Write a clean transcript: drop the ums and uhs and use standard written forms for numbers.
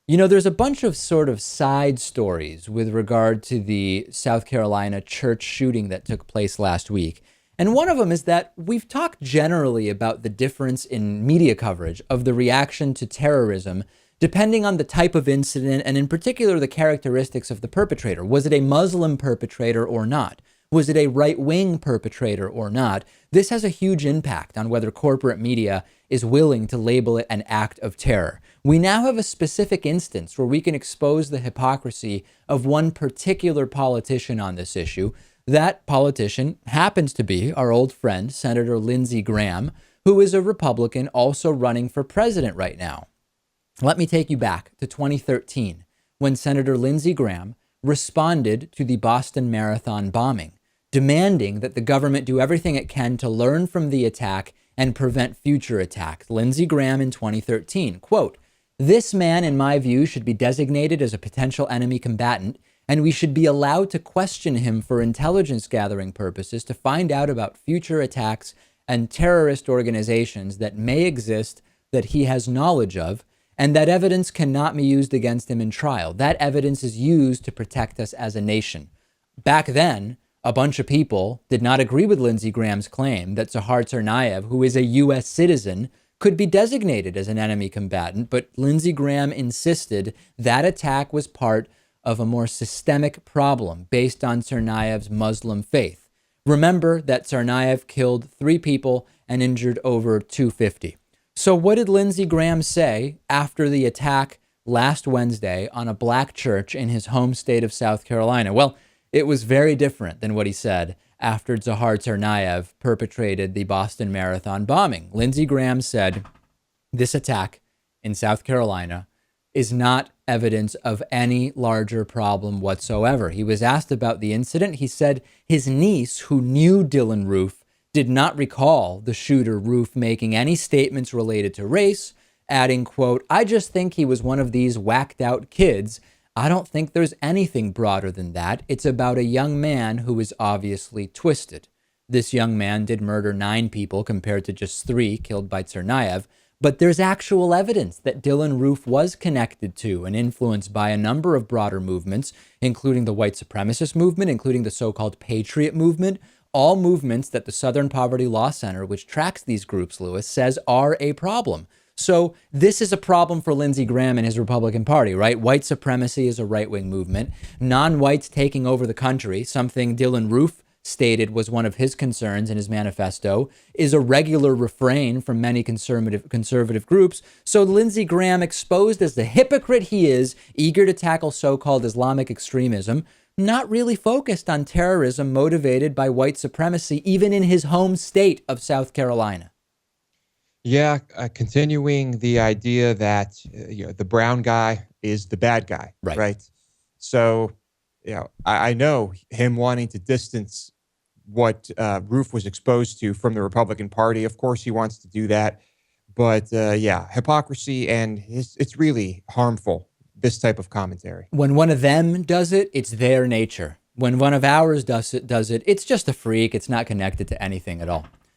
You know, there's a bunch of sort of side stories with regard to the South Carolina church shooting that took place last week. And one of them is that we've talked generally about the difference in media coverage of the reaction to terrorism, depending on the type of incident and in particular the characteristics of the perpetrator. Was it a Muslim perpetrator or not? Was it a right-wing perpetrator or not? This has a huge impact on whether corporate media is willing to label it an act of terror. We now have a specific instance where we can expose the hypocrisy of one particular politician on this issue. That politician happens to be our old friend, Senator Lindsey Graham, who is a Republican also running for president right now. Let me take you back to 2013, when Senator Lindsey Graham responded to the Boston Marathon bombing, demanding that the government do everything it can to learn from the attack and prevent future attacks. Lindsey Graham in 2013, quote, "This man, in my view, should be designated as a potential enemy combatant, and we should be allowed to question him for intelligence gathering purposes to find out about future attacks and terrorist organizations that may exist that he has knowledge of, and that evidence cannot be used against him in trial. That evidence is used to protect us as a nation." Back then, a bunch of people did not agree with Lindsey Graham's claim that Zahar Tsarnaev, who is a U.S. citizen, could be designated as an enemy combatant, but Lindsey Graham insisted that attack was part of a more systemic problem based on Tsarnaev's Muslim faith. Remember that Tsarnaev killed 3 people and injured over 250. So what did Lindsey Graham say after the attack last Wednesday on a black church in his home state of South Carolina? Well, it was very different than what he said after Zahar Tsarnaev perpetrated the Boston Marathon bombing. Lindsey Graham said, "This attack in South Carolina is not evidence of any larger problem whatsoever." He was asked about the incident. He said his niece, who knew Dylan Roof, did not recall the shooter Roof making any statements related to race, adding, quote, "I just think he was one of these whacked out kids. I don't think there's anything broader than that. It's about a young man who is obviously twisted." This young man did murder 9 people compared to just 3 killed by Tsarnaev. But there's actual evidence that Dylan Roof was connected to and influenced by a number of broader movements, including the white supremacist movement, including the so-called patriot movement, all movements that the Southern Poverty Law Center, which tracks these groups, Lewis, says are a problem. So this is a problem for Lindsey Graham and his Republican Party, right? White supremacy is a right-wing movement. Non-whites taking over the country, something Dylan Roof stated was one of his concerns in his manifesto, is a regular refrain from many conservative groups. So Lindsey Graham, exposed as the hypocrite he is, eager to tackle so-called Islamic extremism, not really focused on terrorism motivated by white supremacy, even in his home state of South Carolina. Yeah, continuing the idea that the brown guy is the bad guy, Right. right? So, I know him wanting to distance what Roof was exposed to from the Republican Party. Of course, he wants to do that, but hypocrisy, and it's really harmful. This type of commentary. When one of them does it, it's their nature. When one of ours does it, it's just a freak. It's not connected to anything at all.